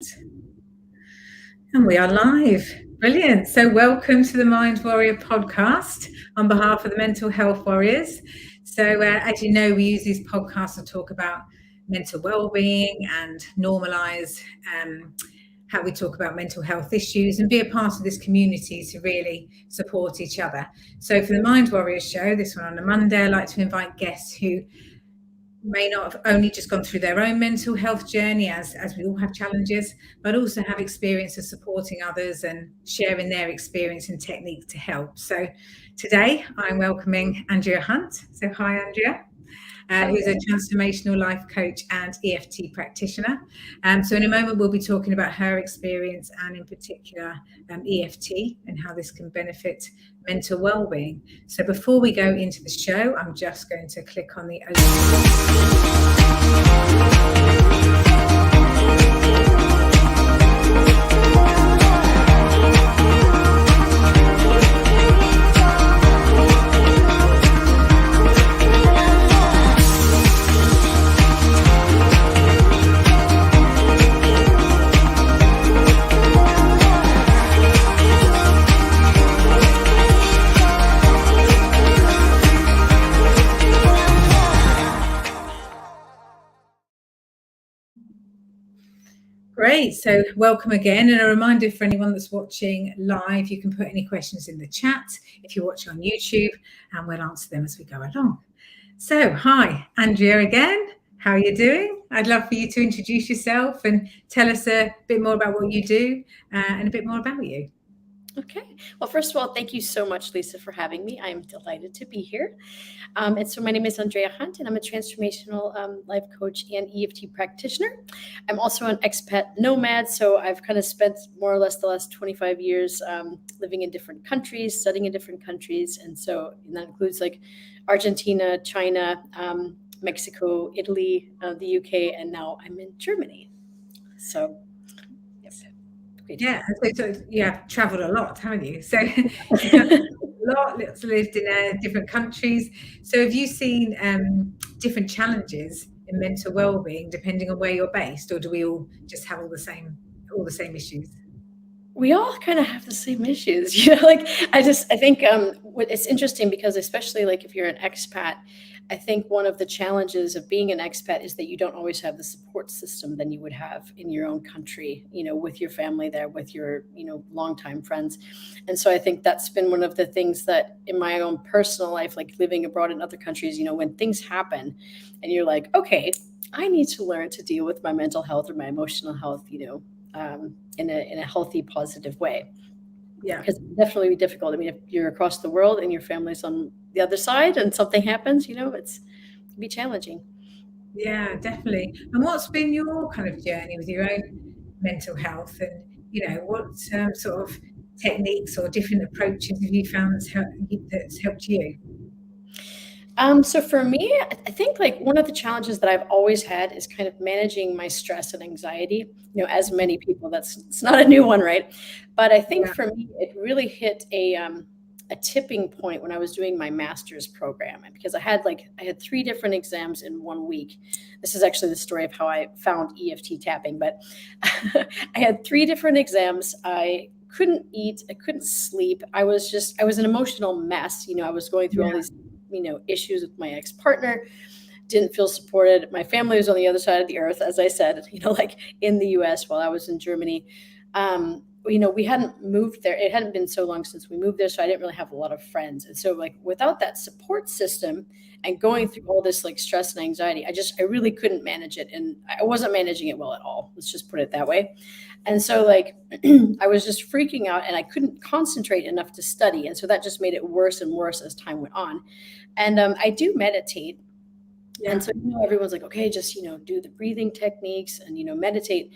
And we are live. Brilliant. So, welcome to the Mind Warrior podcast on behalf of the Mental Health Warriors. So, as you know, we use these podcasts to talk about mental well-being and normalize how we talk about mental health issues and be a part of this community to really support each other. So, for the Mind Warriors show, this one on a Monday, I like to invite guests who may not have only just gone through their own mental health journey, as we all have challenges, but also have experience of supporting others and sharing their experience and techniques to help. So today I'm welcoming Andrea Hunt. So hi, Andrea. Who's a transformational life coach and EFT practitioner. So in a moment, we'll be talking about her experience and in particular EFT and how this can benefit mental well-being. So before we go into the show, I'm just going to click on the Great. So welcome again. And a reminder for anyone that's watching live, you can put any questions in the chat if you're watching on YouTube, and we'll answer them as we go along. So hi, Andrea again. How are you doing? I'd love for you to introduce yourself and tell us a bit more about what you do and a bit more about you. Okay. Well, first of all, thank you so much, Lisa, for having me. I am delighted to be here. And so my name is Andrea Hunt, and I'm a transformational life coach and EFT practitioner. I'm also an expat nomad, so I've kind of spent more or less the last 25 years living in different countries, studying in different countries. And that includes like Argentina, China, Mexico, Italy, the UK, and now I'm in Germany. So yeah, so yeah, traveled a lot, haven't you? So a lot, lived in different countries. So have you seen different challenges in mental well-being depending on where you're based, or do we all just have all the same issues? We all kind of have the same issues, I think it's interesting because especially like if you're an expat, I think one of the challenges of being an expat is that you don't always have the support system than you would have in your own country, with your family there, with your, longtime friends. And so I think that's been one of the things that in my own personal life, like living abroad in other countries, when things happen and you're like, okay, I need to learn to deal with my mental health or my emotional health, in a healthy, positive way. Yeah, because it's definitely difficult. I mean, if you're across the world and your family's on the other side and something happens, it can be challenging. yeah, definitely. And what's been your kind of journey with your own mental health, and what sort of techniques or different approaches have you found that's helped you? So for me, I think like one of the challenges that I've always had is kind of managing my stress and anxiety. As many people, it's not a new one, right? But I think for me, it really hit a tipping point when I was doing my master's program, because I had 3 different exams in 1 week. This is actually the story of how I found EFT tapping, but I had 3 different exams. I couldn't eat, I couldn't sleep. I was an emotional mess. I was going through all these issues with my ex-partner, didn't feel supported. My family was on the other side of the earth, as I said, like in the US while I was in Germany. We hadn't moved there. It hadn't been so long since we moved there, so I didn't really have a lot of friends. And so like without that support system and going through all this like stress and anxiety, I really couldn't manage it. And I wasn't managing it well at all. Let's just put it that way. And so like I was just freaking out and I couldn't concentrate enough to study. And so that just made it worse and worse as time went on. And I do meditate. Yeah. And so, everyone's like, okay, just, do the breathing techniques and, meditate.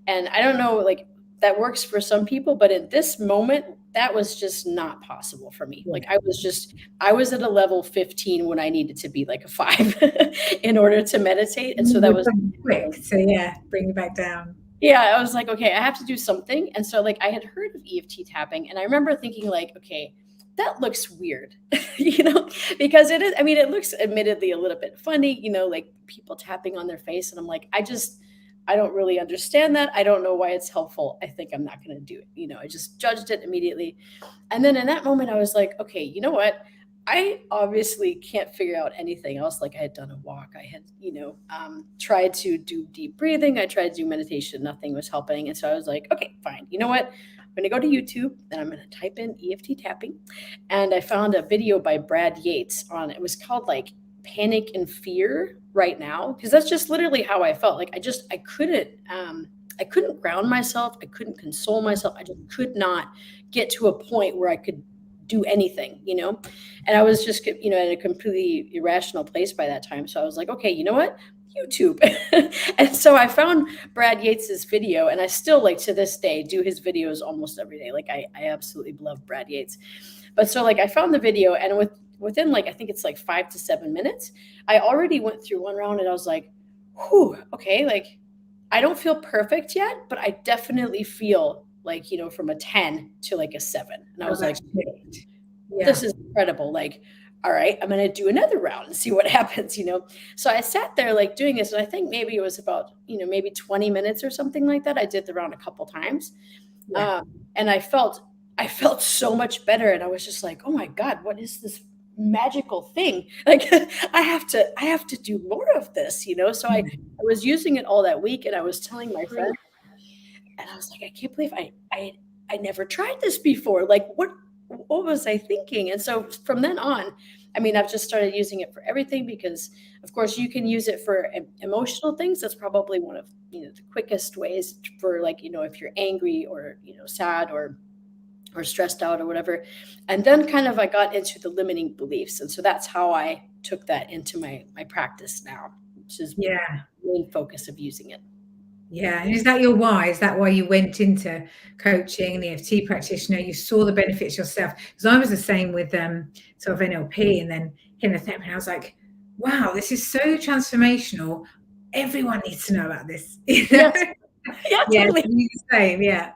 And I don't know, like that works for some people, but at this moment, that was just not possible for me. Like I was at a level 15 when I needed to be like a 5 in order to meditate. And so that was quick. So yeah, bring it back down. Yeah, I was like, okay, I have to do something. And so like I had heard of EFT tapping and I remember thinking like, okay, that looks weird, because it is, it looks admittedly a little bit funny, like people tapping on their face. And I'm like, I don't really understand that. I don't know why it's helpful. I think I'm not going to do it. I just judged it immediately. And then in that moment, I was like, okay, you know what? I obviously can't figure out anything else. Like I had done a walk, I had, tried to do deep breathing, I tried to do meditation, nothing was helping. And so I was like, okay, fine. You know what? I'm going to go to YouTube and I'm going to type in EFT tapping. And I found a video by Brad Yates on, it was called like Panic and Fear Right Now. Cause that's just literally how I felt. Like I couldn't ground myself. I couldn't console myself. I just could not get to a point where I could do anything, and I was just, in a completely irrational place by that time. So I was like, okay, you know what? YouTube. And so I found Brad Yates's video, and I still, like, to this day, do his videos almost every day. Like I absolutely love Brad Yates. But so like I found the video, and within like, I think it's like 5 to 7 minutes, I already went through one round and I was like, whew, okay, like I don't feel perfect yet, but I definitely feel like, from a 10 to like a 7. And I was like, this is incredible. Like, all right, I'm going to do another round and see what happens, So I sat there like doing this. And I think maybe it was about, maybe 20 minutes or something like that. I did the round a couple times. And I felt so much better. And I was just like, oh my God, what is this magical thing? Like I have to do more of this, So I was using it all that week, and I was telling my friend, and I was like, I can't believe I never tried this before. Like what was I thinking? And so from then on, I mean, I've just started using it for everything, because of course you can use it for emotional things. That's probably one of, the quickest ways for, like, if you're angry or, sad or stressed out or whatever. And then kind of I got into the limiting beliefs. And so that's how I took that into my practice now, which is the main focus of using it. Yeah. And is that your why? Is that why you went into coaching and EFT practitioner? You saw the benefits yourself? Because I was the same with sort of NLP and then hypnotherapy. And I was like, wow, this is so transformational. Everyone needs to know about this. Yes. Yeah, totally. The same. Yeah.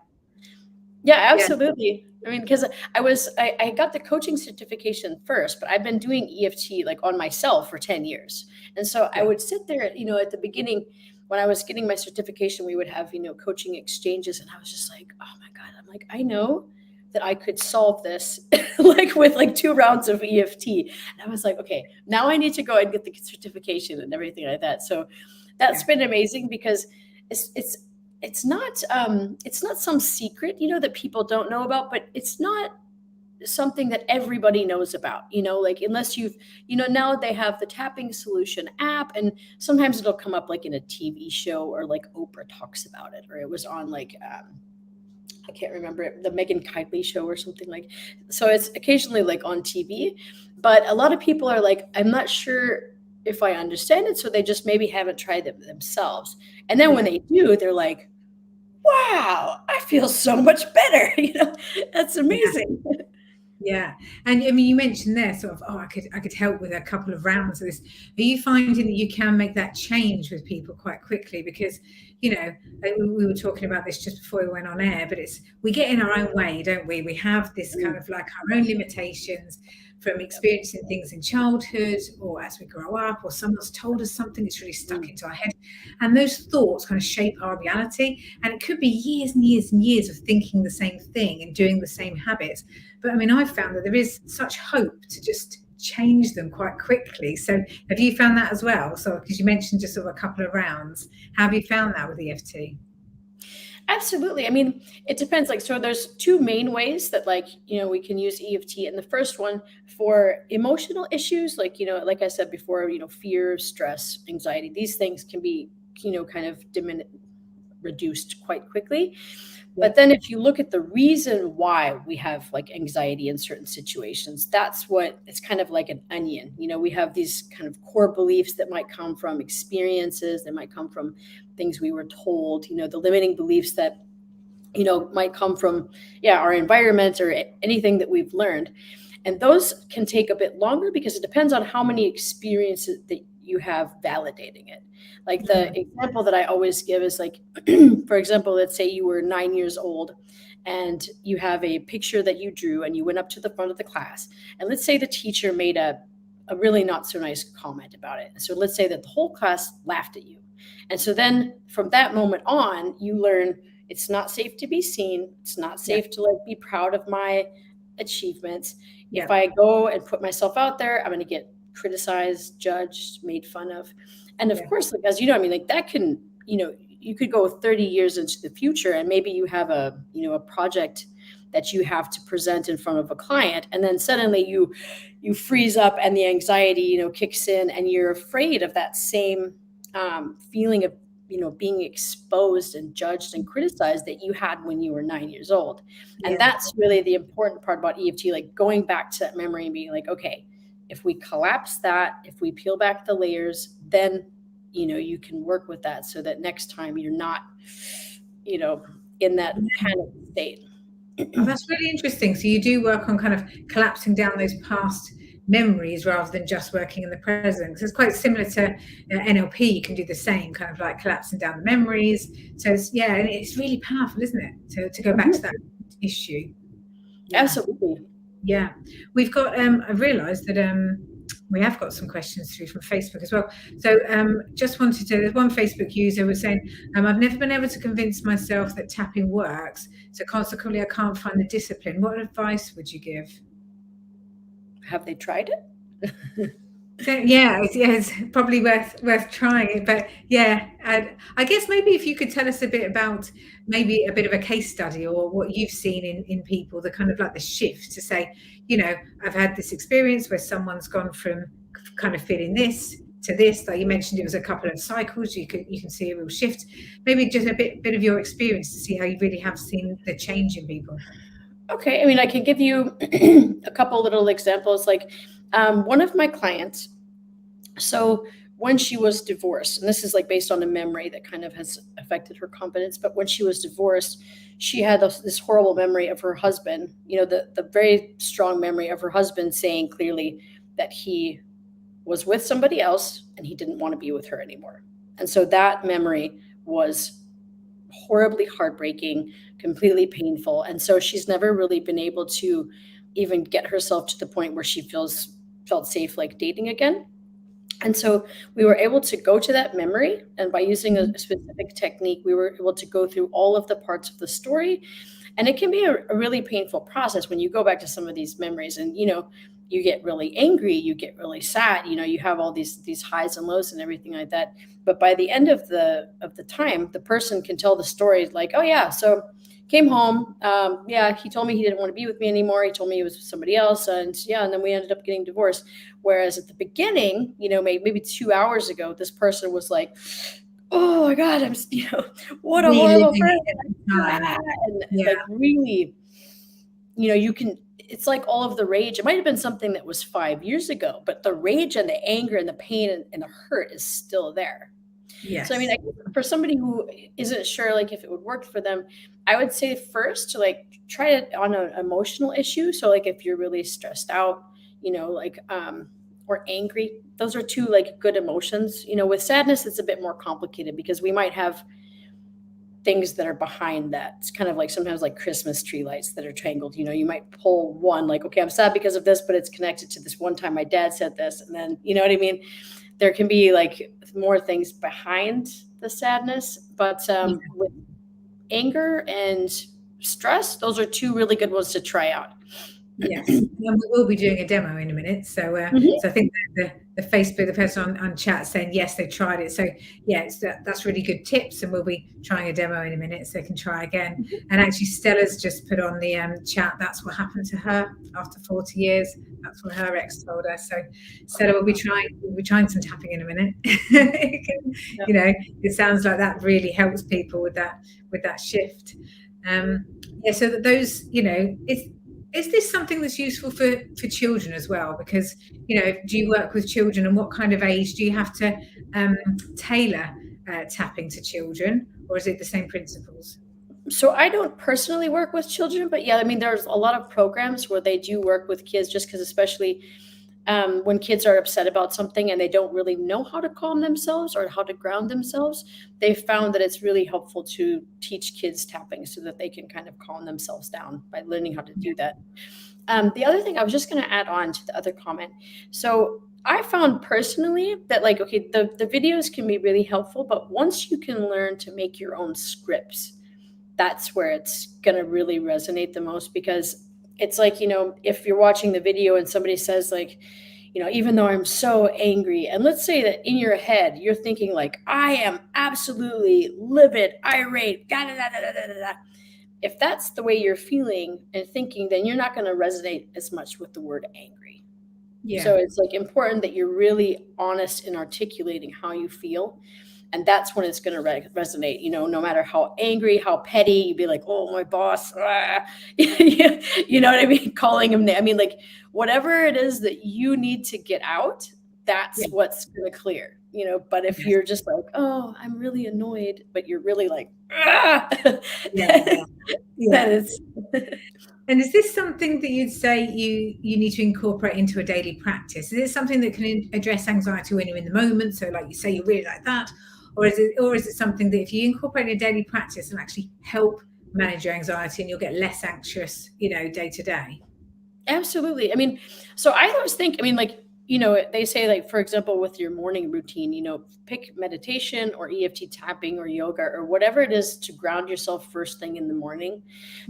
Yeah, absolutely. I mean, because I got the coaching certification first, but I've been doing EFT like on myself for 10 years. And so I would sit there, at the beginning when I was getting my certification, we would have, coaching exchanges. And I was just like, oh my God, I'm like, I know that I could solve this like with like 2 rounds of EFT. And I was like, okay, now I need to go and get the certification and everything like that. So that's been amazing, because it's not some secret, that people don't know about, but it's not something that everybody knows about, like unless you've, now they have the Tapping Solution app, and sometimes it'll come up like in a TV show, or like Oprah talks about it, or it was on like, I can't remember it, the Megan Kylie show or something like. So it's occasionally like on TV, but a lot of people are like, I'm not sure if I understand it. So they just maybe haven't tried it themselves. And then when they do, they're like, wow, I feel so much better. That's amazing. Yeah. And I mean, you mentioned there sort of, I could help with a couple of rounds of this. Are you finding that you can make that change with people quite quickly? Because, we were talking about this just before we went on air, but we get in our own way, don't we? We have this kind of like our own limitations from experiencing things in childhood, or as we grow up, or someone's told us something that's really stuck into our head. And those thoughts kind of shape our reality. And it could be years and years and years of thinking the same thing and doing the same habits. But I mean, I've found that there is such hope to just change them quite quickly. So have you found that as well? So, because you mentioned just sort of a couple of rounds, how have you found that with EFT? Absolutely. I mean, it depends. Like, so there's 2 main ways that, like, we can use EFT. And the first one for emotional issues, like, like I said before, fear, stress, anxiety, these things can be, kind of reduced quite quickly. But then if you look at the reason why we have like anxiety in certain situations, that's what it's kind of like an onion. We have these kind of core beliefs that might come from experiences, that might come from things we were told, the limiting beliefs that, might come from, our environment or anything that we've learned. And those can take a bit longer, because it depends on how many experiences that you have validating it. Like the example that I always give is like, for example, let's say you were 9 years old and you have a picture that you drew and you went up to the front of the class. And let's say the teacher made a really not so nice comment about it. So let's say that the whole class laughed at you. And so then from that moment on, you learn it's not safe to be seen. It's not safe to like be proud of my achievements. If I go and put myself out there, I'm going to get criticized, judged, made fun of. And of course, like, as you know, I mean, like that can, you could go 30 years into the future and maybe you have a project that you have to present in front of a client. And then suddenly you freeze up and the anxiety, kicks in and you're afraid of that same feeling of, being exposed and judged and criticized that you had when you were 9 years old. And that's really the important part about EFT, like going back to that memory and being like, okay, if we collapse that, if we peel back the layers, then, you can work with that so that next time you're not, in that panic state. Oh, that's really interesting. So you do work on kind of collapsing down those past memories rather than just working in the present. Because it's quite similar to NLP. You can do the same, kind of like collapsing down the memories. So it's really powerful, isn't it? To go back to that issue. Absolutely. Yeah, we've got. I've realised that we have got some questions through from Facebook as well. So just wanted to. There's one Facebook user was saying, "I've never been able to convince myself that tapping works. So consequently, I can't find the discipline. What advice would you give?" Have they tried it? So it's probably worth trying it. But I guess maybe if you could tell us a bit about maybe a bit of a case study or what you've seen in people, the kind of like the shift to say, I've had this experience where someone's gone from kind of feeling this to this. Like you mentioned, it was a couple of cycles. You can see a real shift. Maybe just a bit of your experience to see how you really have seen the change in people. Okay, I mean, I can give you a couple little examples. Like one of my clients, so when she was divorced, and this is like based on a memory that kind of has affected her confidence, but when she was divorced, she had this horrible memory of her husband, the very strong memory of her husband saying clearly that he was with somebody else and he didn't want to be with her anymore. And so that memory was horribly heartbreaking, completely painful. And so she's never really been able to even get herself to the point where she felt safe, like dating again. And so we were able to go to that memory, and by using a specific technique, we were able to go through all of the parts of the story. And it can be a really painful process when you go back to some of these memories and, you get really angry, you get really sad, you have all these highs and lows and everything like that. But by the end of the time, the person can tell the story like, oh yeah, so came home. He told me he didn't want to be with me anymore. He told me he was with somebody else. And then we ended up getting divorced. Whereas at the beginning, maybe 2 hours ago, this person was like, oh my God, I'm, what a horrible person. And like really, you can, it's like all of the rage. It might've been something that was 5 years ago, but the rage and the anger and the pain and the hurt is still there. Yes. So, I mean, for somebody who isn't sure, like if it would work for them, I would say first to like try it on an emotional issue. So like if you're really stressed out, or angry, those are two like good emotions. With sadness, it's a bit more complicated because we might have things that are behind that. It's kind of like sometimes like Christmas tree lights that are tangled. You might pull one like, okay, I'm sad because of this, but it's connected to this one time my dad said this. And then, you know what I mean? There can be like more things behind the sadness, but with anger and stress, those are two really good ones to try out. Yes, and we will be doing a demo in a minute. So, so I think the Facebook, the person on chat saying yes, they tried it. So, that's really good tips, and we'll be trying a demo in a minute, so they can try again. And actually, Stella's just put on the chat. That's what happened to her after 40 years. That's what her ex told her. So, Stella will be trying some tapping in a minute. It sounds like that really helps people with that shift. So that those, is this something that's useful for children as well? Because, do you work with children, and what kind of age do you have to tailor tapping to children, or is it the same principles? So I don't personally work with children, but I mean, there's a lot of programs where they do work with kids, just because especially when kids are upset about something and they don't really know how to calm themselves or how to ground themselves, they've found that it's really helpful to teach kids tapping so that they can kind of calm themselves down by learning how to do that. The other thing I was just going to add on to the other comment. So I found personally that, like, okay, the videos can be really helpful, but once you can learn to make your own scripts, that's where it's going to really resonate the most, because it's like, if you're watching the video and somebody says, like, even though I'm so angry, and let's say that in your head you're thinking like, I am absolutely livid, irate, da da da da da da da. If that's the way you're feeling and thinking, then you're not going to resonate as much with the word angry. Yeah. So it's like important that you're really honest in articulating how you feel. And that's when it's going to resonate, no matter how angry, how petty, you'd be like, oh, my boss, you know what I mean? Calling him, I mean, like, whatever it is that you need to get out, that's what's going to clear, but if you're just like, oh, I'm really annoyed, but you're really like, then it's... And is this something that you'd say you need to incorporate into a daily practice? Is it something that can address anxiety when you're in the moment? So like you say, you're really like that, or is it something that if you incorporate in a daily practice and actually help manage your anxiety and you'll get less anxious, day to day? Absolutely. I mean, so I always think, like, they say, like, for example, with your morning routine, pick meditation or EFT tapping or yoga or whatever it is to ground yourself first thing in the morning,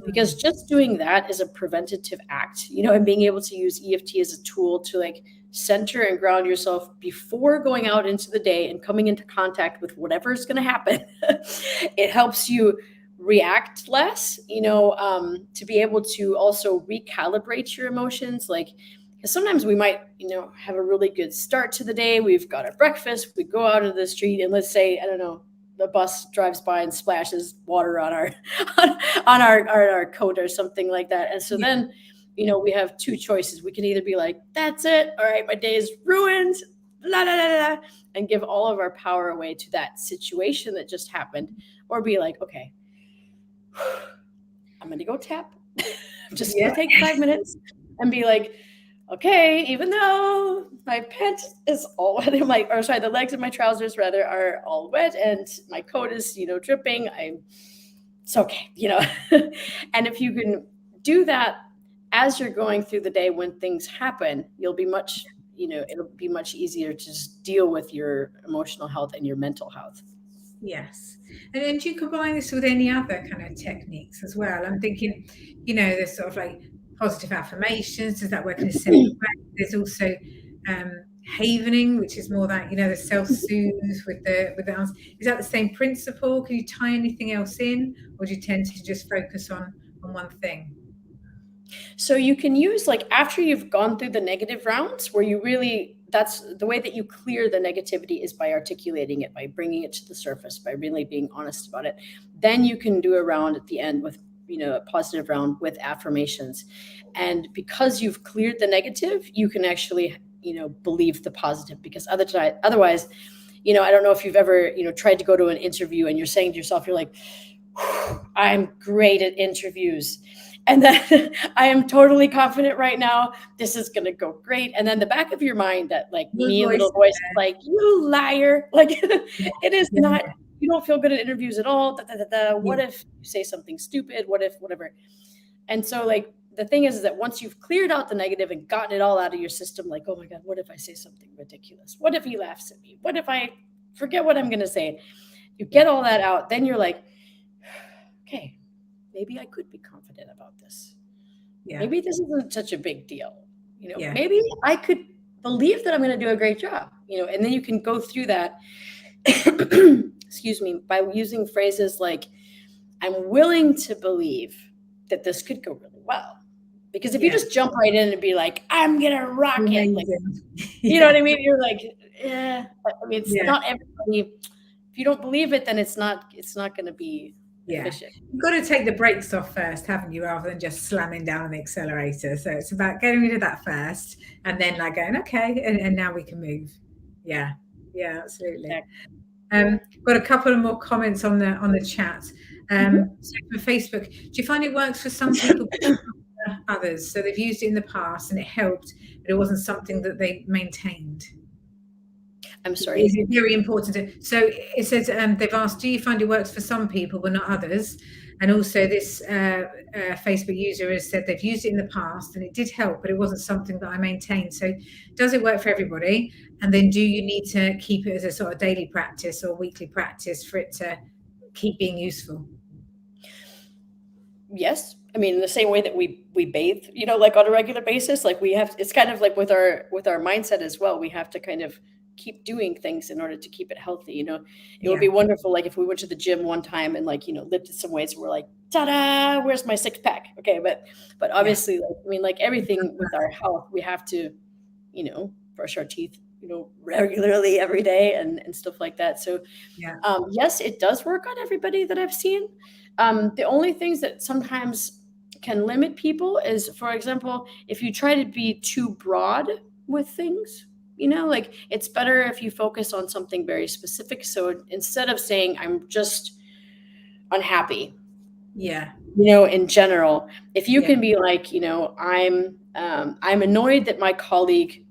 because just doing that is a preventative act, and being able to use EFT as a tool to, like, center and ground yourself before going out into the day and coming into contact with whatever is going to happen. It helps you react less, to be able to also recalibrate your emotions. Like, because sometimes we might, have a really good start to the day. We've got our breakfast, we go out into the street, and let's say, I don't know, the bus drives by and splashes water on our on our coat or something like that. And so then, we have two choices. We can either be like, that's it, all right, my day is ruined, la la la la, and give all of our power away to that situation that just happened, or be like, okay, I'm going to go tap. I'm just going to take 5 minutes and be like, okay, even though my pant is all wet, the legs of my trousers rather are all wet and my coat is, dripping, it's okay, And if you can do that as you're going through the day, when things happen, you'll be much, it'll be much easier to just deal with your emotional health and your mental health. Yes. And then do you combine this with any other kind of techniques as well? I'm thinking, there's sort of like positive affirmations. Does that work in a similar way? There's also havening, which is more that, the self-soothe with the arms. Is that the same principle? Can you tie anything else in, or do you tend to just focus on one thing? So you can use, like, after you've gone through the negative rounds, where you really, that's the way that you clear the negativity, is by articulating it, by bringing it to the surface, by really being honest about it. Then you can do a round at the end with, a positive round with affirmations. And because you've cleared the negative, you can actually, believe the positive, because otherwise, I don't know if you've ever, tried to go to an interview and you're saying to yourself, you're like, I'm great at interviews. And then I am totally confident right now. This is going to go great. And then the back of your mind, that, like, mean little voice is like, you liar. Like, it is not, you don't feel good at interviews at all. What if you say something stupid? What if, whatever. And so, like, the thing is that once you've cleared out the negative and gotten it all out of your system, like, oh my God, what if I say something ridiculous? What if he laughs at me? What if I forget what I'm going to say? You get all that out. Then you're like, okay, maybe I could be confident about this. Maybe this isn't such a big deal. Maybe I could believe that I'm going to do a great job, and then you can go through that, excuse me, by using phrases like, I'm willing to believe that this could go really well. Because if you just jump right in and be like, I'm going to rock it, like, you know what I mean? You're like, I mean, it's not everybody. If you don't believe it, then it's not going to be efficient. You've got to take the brakes off first, haven't you, rather than just slamming down on the accelerator. So it's about getting rid of that first, and then like going, okay, and now we can move. Yeah, absolutely. Got a couple of more comments on the chat. So for Facebook, do you find it works for some people, others? So they've used it in the past and it helped, but it wasn't something that they maintained. I'm sorry. Is it very important? So it says they've asked, do you find it works for some people but not others? And also this Facebook user has said they've used it in the past and it did help, but it wasn't something that I maintained. So does it work for everybody? And then do you need to keep it as a sort of daily practice or weekly practice for it to keep being useful? Yes. I mean, in the same way that we bathe, like on a regular basis, like it's kind of like with our mindset as well. We have to kind of keep doing things in order to keep it healthy. It would be wonderful, like if we went to the gym one time and like, lifted some weights and we're like, ta-da, where's my six pack? Okay. But obviously, like everything with our health, we have to, brush our teeth, regularly every day and stuff like that. So yes, it does work on everybody that I've seen. The only things that sometimes can limit people is, for example, if you try to be too broad with things, like it's better if you focus on something very specific. So instead of saying, I'm just unhappy, in general, if you can be like, I'm annoyed that my colleague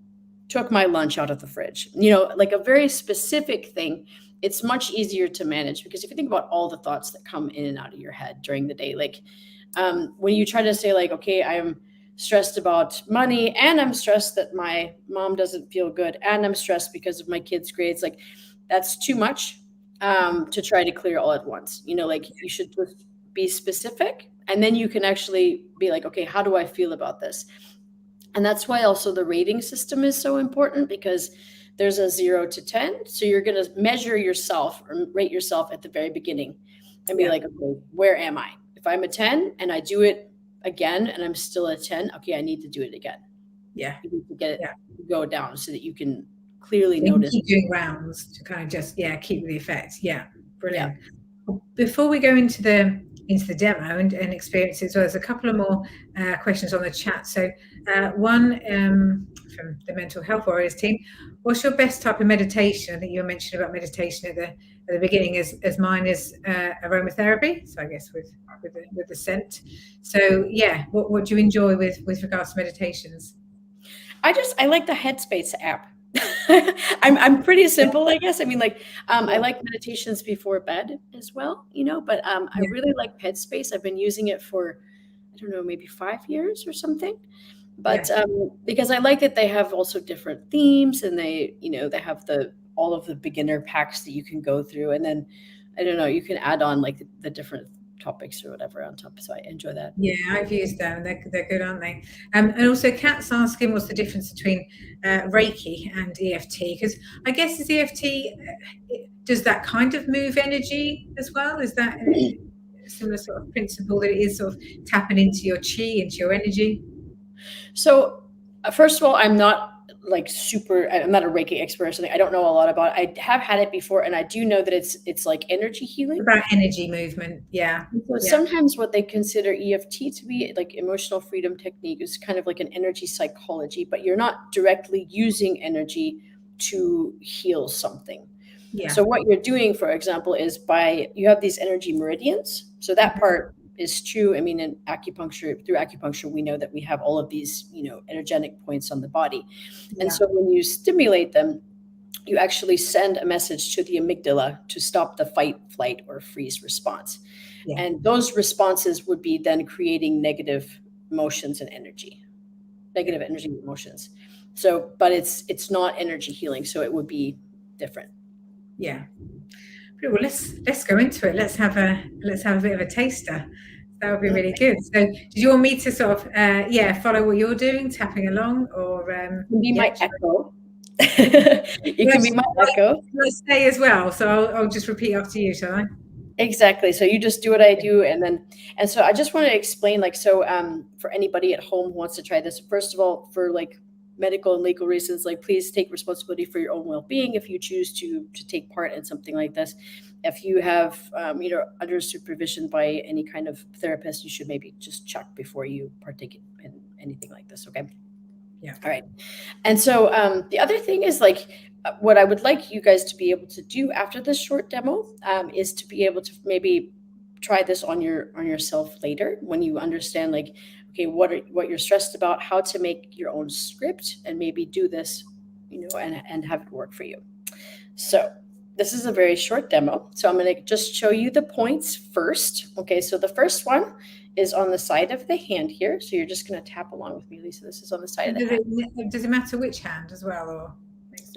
took my lunch out of the fridge, like a very specific thing, it's much easier to manage. Because if you think about all the thoughts that come in and out of your head during the day, like when you try to say like, okay, I'm stressed about money and I'm stressed that my mom doesn't feel good and I'm stressed because of my kids' grades, like that's too much to try to clear all at once. Like you should just be specific, and then you can actually be like, okay, how do I feel about this? And that's why also the rating system is so important, because there's a 0 to 10. So you're going to measure yourself or rate yourself at the very beginning and be like, okay, where am I? If I'm a 10 and I do it again and I'm still a 10, okay, I need to do it again. You need to get it to go down so that you can clearly notice. Keep doing rounds to kind of just, keep the effect. Brilliant. Before we go into the demo and experiences, well, there's a couple of more questions on the chat. So one from the Mental Health Warriors team: what's your best type of meditation? I think you were mentioning about meditation at the beginning, as mine is aromatherapy. So I guess with the scent. So what do you enjoy with regards to meditations? I like the Headspace app. I'm pretty simple, I guess. I mean, like, I like meditations before bed as well, but I really like Headspace. I've been using it for, I don't know, maybe 5 years or something. But because I like that they have also different themes, and they have all of the beginner packs that you can go through. And then, I don't know, you can add on like the different topics or whatever on top. So I enjoy that. I've used them. They're good, aren't they? And also Kat's asking what's the difference between Reiki and EFT, because I guess is EFT, does that kind of move energy as well? Is that a similar sort of principle, that it is sort of tapping into your chi, into your energy? So first of all, I'm not a Reiki expert or something. I don't know a lot about it. I have had it before, and I do know that it's like energy healing. About energy movement, So sometimes what they consider EFT to be, like emotional freedom technique, is kind of like an energy psychology, but you're not directly using energy to heal something. So what you're doing, for example, is you have these energy meridians. So that part is true. I mean, through acupuncture, we know that we have all of these, energetic points on the body. And so when you stimulate them, you actually send a message to the amygdala to stop the fight, flight, or freeze response. And those responses would be then creating negative emotions and negative energy emotions. So, but it's not energy healing. So it would be different. Well, let's go into it. Let's have a bit of a taster. That would be really good. So, do you want me to sort of follow what you're doing, tapping along, or be my echo? You can be my echo. Let's stay as well. So I'll just repeat after you, shall I? Exactly. So you just do what I do, and so I just want to explain, for anybody at home who wants to try this. First of all, for like medical and legal reasons, like please take responsibility for your own well-being if you choose to take part in something like this. If you have under supervision by any kind of therapist, you should maybe just check before you partake in anything like this. Okay. All right. And so the other thing is, like, what I would like you guys to be able to do after this short demo is to be able to maybe try this on yourself later, when you understand, like, okay, what you're stressed about, how to make your own script, and maybe do this, and have it work for you. So this is a very short demo. So I'm going to just show you the points first. Okay, so the first one is on the side of the hand here. So you're just going to tap along with me, Lisa. This is on the side of the hand. Does it matter which hand as well? Or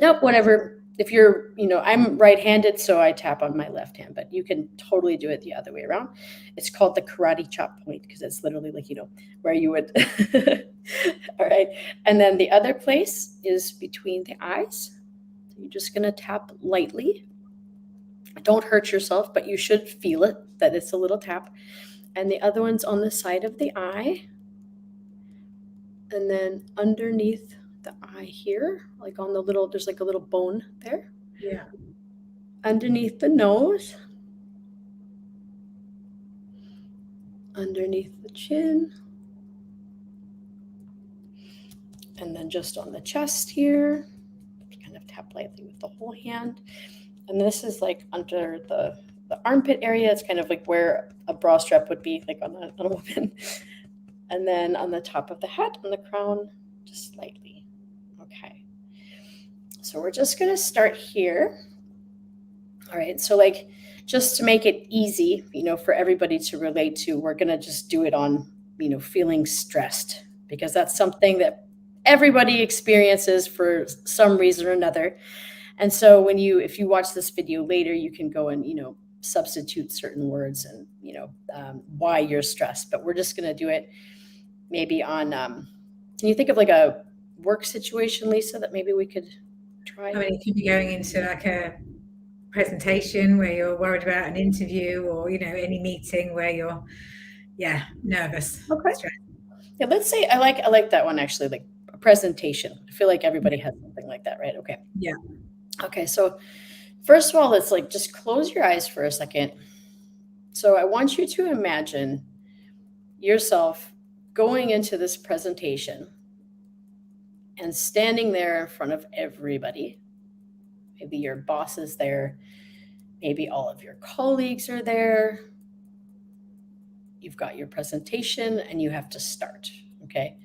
nope, whatever. If you're, I'm right-handed, so I tap on my left hand, but you can totally do it the other way around. It's called the karate chop point because it's literally like, where you would. All right. And then the other place is between the eyes. So you're just going to tap lightly. Don't hurt yourself, but you should feel it, that it's a little tap. And the other one's on the side of the eye. And then underneath the eye here, like on the little, there's like a little bone there. Yeah. Underneath the nose. Underneath the chin. And then just on the chest here. Kind of tap lightly with the whole hand. And this is like under the armpit area. It's kind of like where a bra strap would be, like on a woman. And then on the top of the hat, on the crown, just slightly. Okay. So we're just going to start here. All right. So like, just to make it easy, for everybody to relate to, we're going to just do it on, feeling stressed, because that's something that everybody experiences for some reason or another. And so if you watch this video later, you can go and, substitute certain words and, why you're stressed. But we're just going to do it maybe on, can you think of like a work situation, Lisa, that maybe we could try? I mean, it could be going into like a presentation where you're worried about an interview, or, any meeting where you're, nervous. Okay. Stressed. Yeah, let's say I like that one actually, like a presentation. I feel like everybody has something like that, right? Okay. Yeah. Okay, so first of all, let's just close your eyes for a second. So I want you to imagine yourself going into this presentation and standing there in front of everybody. Maybe your boss is there. Maybe all of your colleagues are there. You've got your presentation and you have to start, okay?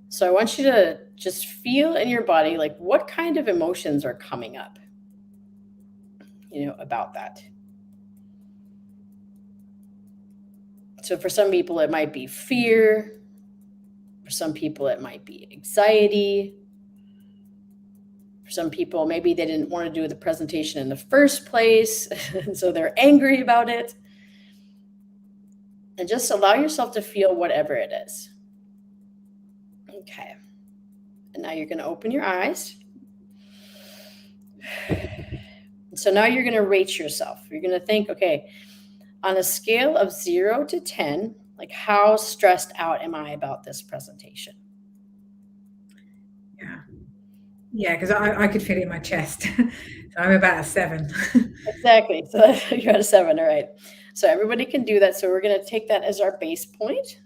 So I want you to just feel in your body, like what kind of emotions are coming up, about that. So for some people, it might be fear. For some people, it might be anxiety. For some people, maybe they didn't want to do the presentation in the first place, and so they're angry about it. And just allow yourself to feel whatever it is. Okay. And now you're going to open your eyes. So now you're going to rate yourself. You're going to think, okay, on a scale of 0 to 10, like how stressed out am I about this presentation? Yeah. Yeah, because I could feel it in my chest. So I'm about a 7. Exactly. So you're at a 7. All right. So everybody can do that. So we're going to take that as our base point.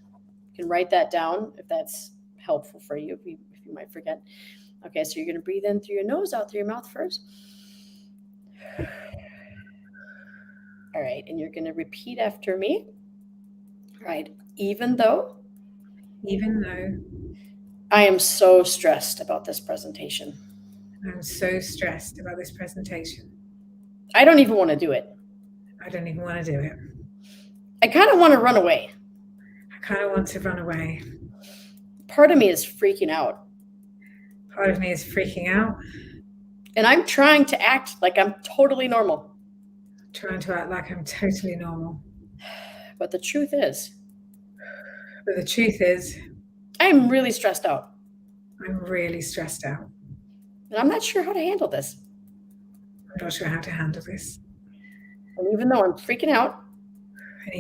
You can write that down if that's helpful for you, if you might forget. Okay, so you're going to breathe in through your nose, out through your mouth first. All right, and you're going to repeat after me. All right, even though I am so stressed about this presentation. I'm so stressed about this presentation. I don't even want to do it. I don't even want to do it. I kind of want to run away. I kind of want to run away. Part of me is freaking out. Part of me is freaking out. And I'm trying to act like I'm totally normal. Trying to act like I'm totally normal. But the truth is, I'm really stressed out. I'm really stressed out. And I'm not sure how to handle this. I'm not sure how to handle this. And even though I'm freaking out, I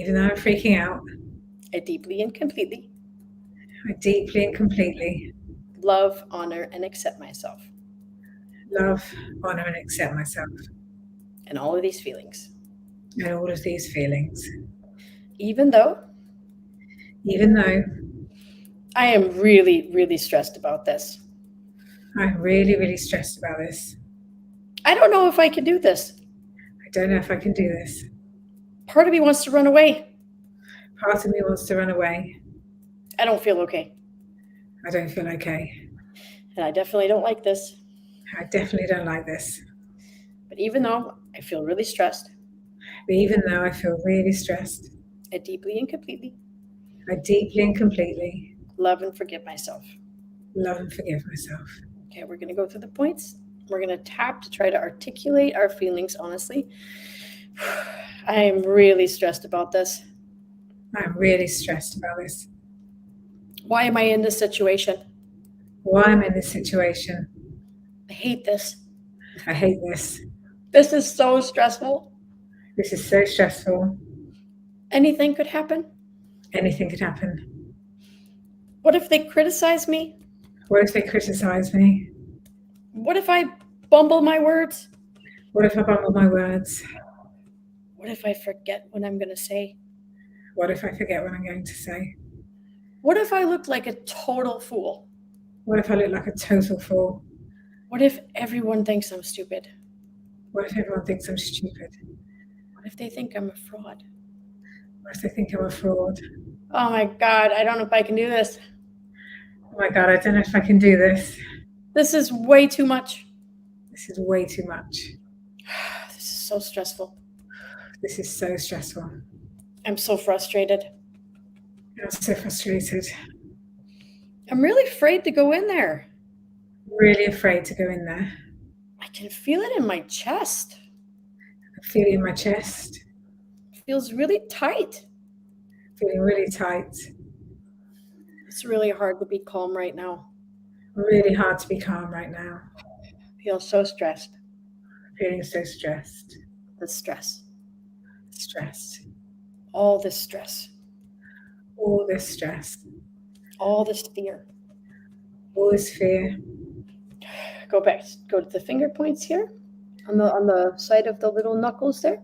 deeply and completely love, honor, and accept myself. Love, honor, and accept myself. And all of these feelings. Even though I am really, really stressed about this. I'm really, really stressed about this. I don't know if I can do this. I don't know if I can do this. Part of me wants to run away. Part of me wants to run away. I don't feel okay. I don't feel okay. And I definitely don't like this. I definitely don't like this. But even though I feel really stressed, I deeply and completely love and forgive myself. Okay, we're going to go through the points. We're going to tap to try to articulate our feelings honestly. I am really stressed about this. Why am I in this situation? I hate this. This is so stressful. Anything could happen. What if they criticize me? What if I bumble my words? What if I forget what I'm going to say? What if I look like a total fool? What if everyone thinks I'm stupid? What if they think I'm a fraud? Oh my God, I don't know if I can do this. This is way too much. This is so stressful. I'm so frustrated. I'm really afraid to go in there. I can feel it in my chest. It feels really tight. It's really hard to be calm right now. I feel so stressed. The stress. All this stress. All this fear. Go back. Go to the finger points here on the side of the little knuckles there.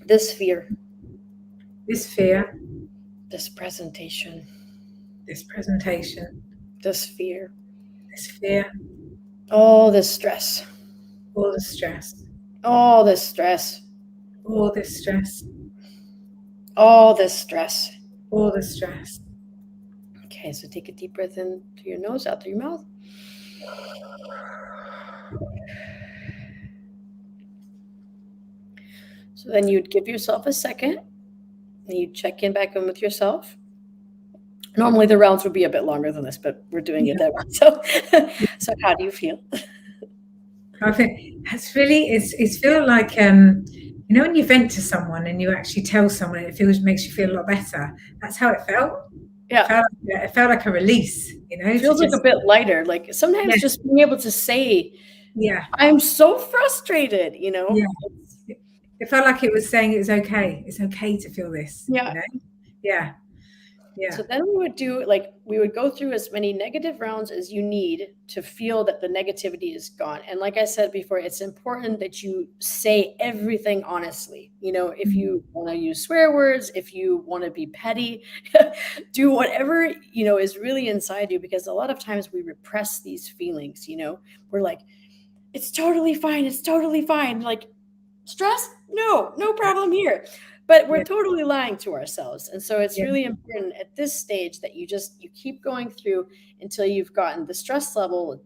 This fear. This presentation. This fear. All this stress. All this stress. All this stress. Okay, so take a deep breath in through your nose, out through your mouth. So then you'd give yourself a second, and you'd check in back in with yourself. Normally the rounds would be a bit longer than this, but we're doing it that way. So how do you feel? It's feel like when you vent to someone and you actually tell someone, it makes you feel a lot better. That's how it felt. Yeah, it felt like a release. It feels like a bit lighter. Like sometimes just being able to say, I'm so frustrated. It felt like it was saying it's okay. It's okay to feel this. Yeah. So then we would go through as many negative rounds as you need to feel that the negativity is gone. And like I said before, it's important that you say everything honestly. If you want to use swear words, if you want to be petty, do whatever, is really inside you, because a lot of times we repress these feelings. We're like, it's totally fine. It's totally fine. Like, stress? No problem here. But we're totally lying to ourselves. And so it's really important at this stage that you keep going through until you've gotten the stress level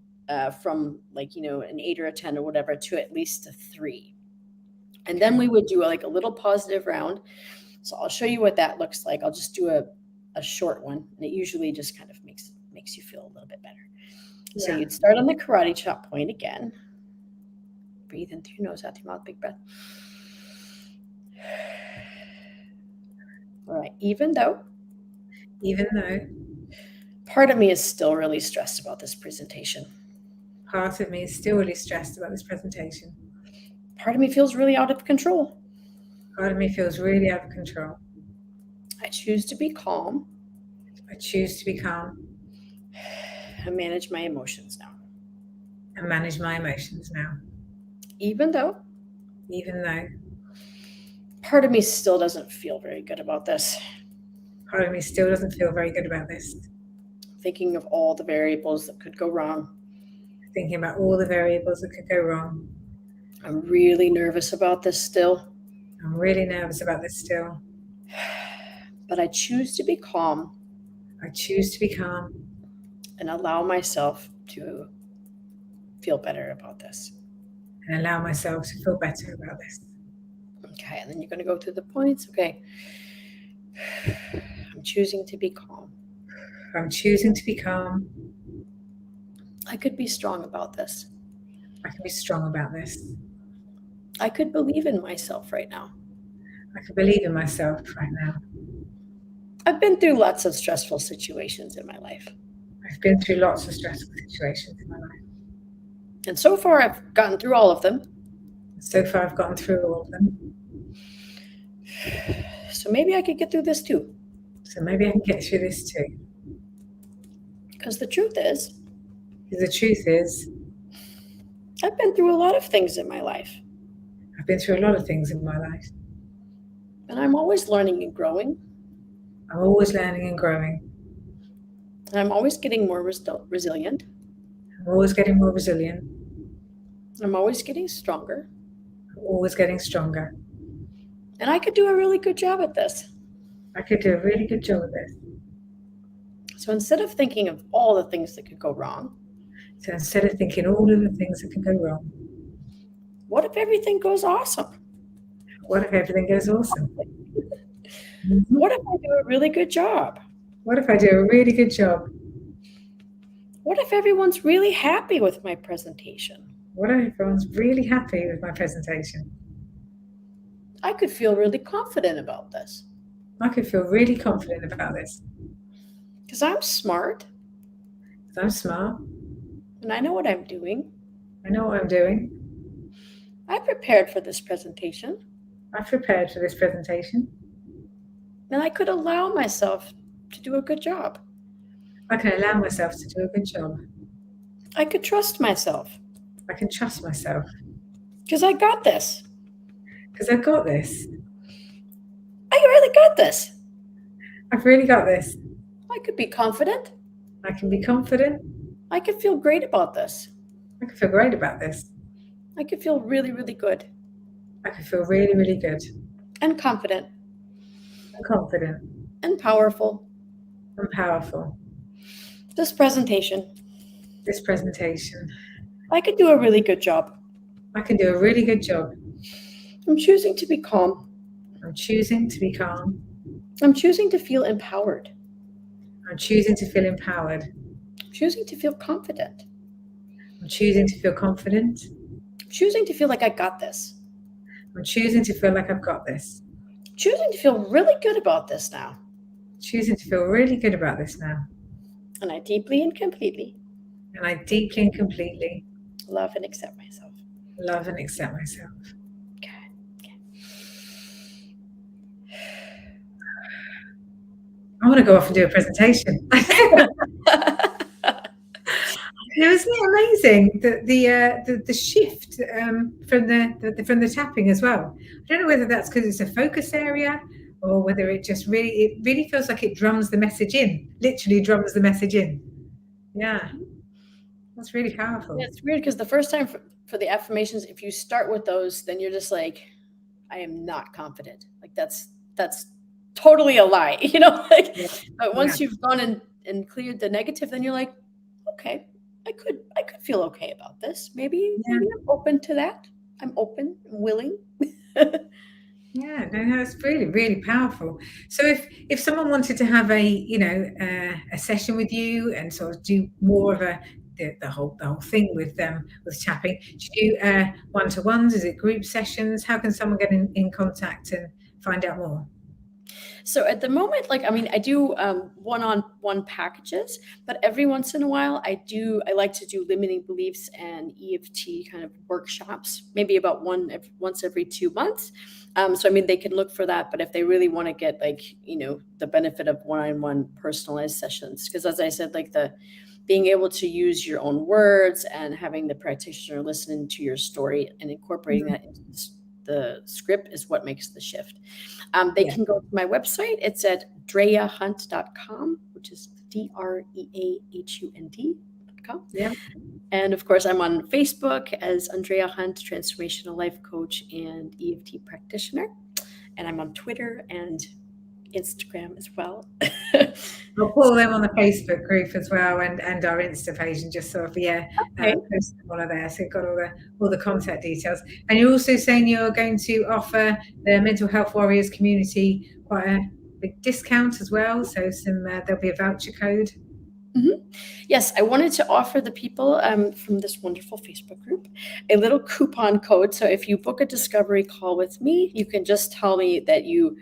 from an 8 or a 10 or whatever to at least a 3. And then we would do a little positive round. So I'll show you what that looks like. I'll just do a short one. And it usually just kind of makes you feel a little bit better. So you'd start on the karate chop point again. Breathe in through your nose, out through your mouth, big breath. All right. Even though part of me is still really stressed about this presentation. Part of me feels really out of control. I choose to be calm. And manage my emotions now. Even though part of me still doesn't feel very good about this. Thinking of all the variables that could go wrong. I'm really nervous about this still. But I choose to be calm. And allow myself to feel better about this. and allow myself to feel better about this. Okay, and then you're going to go through the points. Okay. I'm choosing to be calm. I'm choosing to be calm. I could be strong about this. I can be strong about this. I could believe in myself right now. I can believe in myself right now. I've been through lots of stressful situations in my life. I've been through lots of stressful situations in my life. And so far, I've gotten through all of them. So far, I've gotten through all of them. So maybe I could get through this too. So maybe I can get through this too. Because the truth is, I've been through a lot of things in my life. I've been through a lot of things in my life. And I'm always learning and growing. I'm always learning and growing. And I'm always getting more resilient. I'm always getting more resilient. I'm always getting stronger. I'm always getting stronger. And I could do a really good job at this. I could do a really good job at this. So instead of thinking of all the things that could go wrong, so instead of thinking all of the things that can go wrong, what if everything goes awesome? What if everything goes awesome? What if I do a really good job? What if I do a really good job? What if everyone's really happy with my presentation? What if everyone's really happy with my presentation? I could feel really confident about this. I could feel really confident about this. Because I'm smart. Because I'm smart. And I know what I'm doing. I know what I'm doing. I prepared for this presentation. I've prepared for this presentation. And I could allow myself to do a good job. I can allow myself to do a good job. I could trust myself. I can trust myself. Because I got this. Because I've got this. I really got this. I've really got this. I could be confident. I can be confident. I could feel great about this. I can feel great about this. I could feel really, really good. I can feel really, really good. And confident. And confident. And powerful. And powerful. This presentation. I could do a really good job. I can do a really good job. I'm choosing to be calm. I'm choosing to be calm. I'm choosing to feel empowered. I'm choosing to feel empowered. I'm choosing to feel confident. I'm choosing to feel confident. I'm choosing to feel like I got this. I'm choosing to feel like I've got this. I'm choosing to feel really good about this now. I'm choosing to feel really good about this now. And I deeply and completely. Love and accept myself. Love and accept myself. Okay. I want to go off and do a presentation. Isn't it amazing the shift from the tapping as well? I don't know whether that's because it's a focus area or whether it just really feels like it drums the message in. Literally drums the message in. Yeah, that's really powerful. Yeah, it's weird because the first time for the affirmations, if you start with those, then you're just like, I am not confident. Like that's totally a lie, But once you've gone and cleared the negative, then you're like, okay, I could feel okay about this. Maybe I'm open to that. I'm open, willing. Yeah, no, it's really, really powerful. So if someone wanted to have a session with you and sort of do more of the whole thing with tapping, do you do one-to-ones? Is it group sessions? How can someone get in contact and find out more? So at the moment, I do one-on-one packages, but every once in a while I like to do limiting beliefs and EFT kind of workshops, maybe about once every 2 months. So they can look for that, but if they really want to get the benefit of one-on-one personalized sessions, because as I said, the being able to use your own words and having the practitioner listen to your story and incorporating that into the script is what makes the shift. They can go to my website. It's at dreahunt.com, which is DREAHUNT.com. Yeah. And of course, I'm on Facebook as Andrea Hunt, Transformational Life Coach and EFT Practitioner. And I'm on Twitter and Instagram as well. I'll pull them on the Facebook group as well, and our Insta page, and just sort of post them all there. So you've got all the contact details. And you're also saying you're going to offer the Mental Health Warriors community quite a big discount as well. So there'll be a voucher code. Mm-hmm. Yes, I wanted to offer the people from this wonderful Facebook group a little coupon code. So if you book a discovery call with me, you can just tell me that you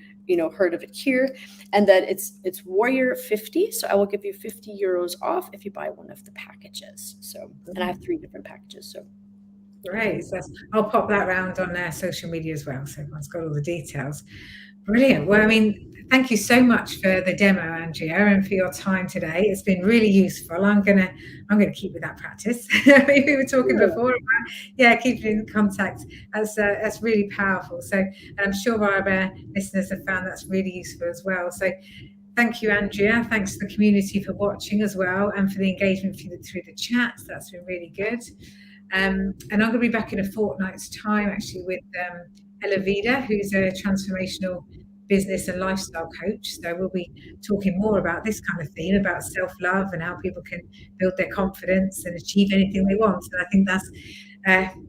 heard of it here, and that it's Warrior 50. So I will give you 50 euros off if you buy one of the packages. So, and I have 3 different packages. So great. So I'll pop that around on social media as well, so everyone's got all the details. Brilliant. Well, I mean, thank you so much for the demo, Andrea, and for your time today. It's been really useful. I'm gonna keep with that practice. We were talking before about keeping in contact. That's really powerful. So, and I'm sure our listeners have found that's really useful as well. So, thank you, Andrea. Thanks to the community for watching as well, and for the engagement through the chat. That's been really good. And I'm going to be back in a fortnight's time, actually, with Ella Vida, who's a transformational business and lifestyle coach. So we'll be talking more about this kind of theme, about self-love and how people can build their confidence and achieve anything they want. And I think that's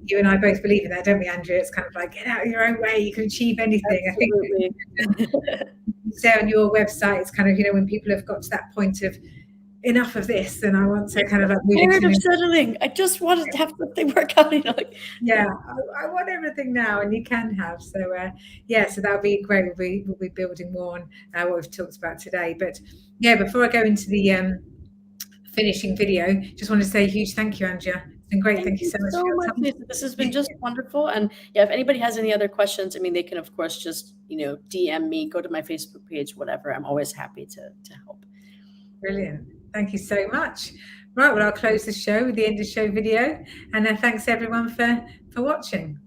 you and I both believe in that, don't we, Andrea? It's kind of like, get out of your own way, you can achieve anything. Absolutely. I think you say on your website, it's kind of, when people have got to that point of enough of this, and I want to kind of like move tired of settling. I just wanted to have something work out. I want everything now, and you can have. So so that'll be great. We'll be building more on what we've talked about today. But before I go into the finishing video, just want to say a huge thank you, Andrea. It's been great. Thank you so much for your time. This has been just wonderful. And if anybody has any other questions, I mean, they can of course just DM me, go to my Facebook page, whatever. I'm always happy to help. Brilliant. Thank you so much. Right, well, I'll close the show with the end of show video. And thanks everyone for watching.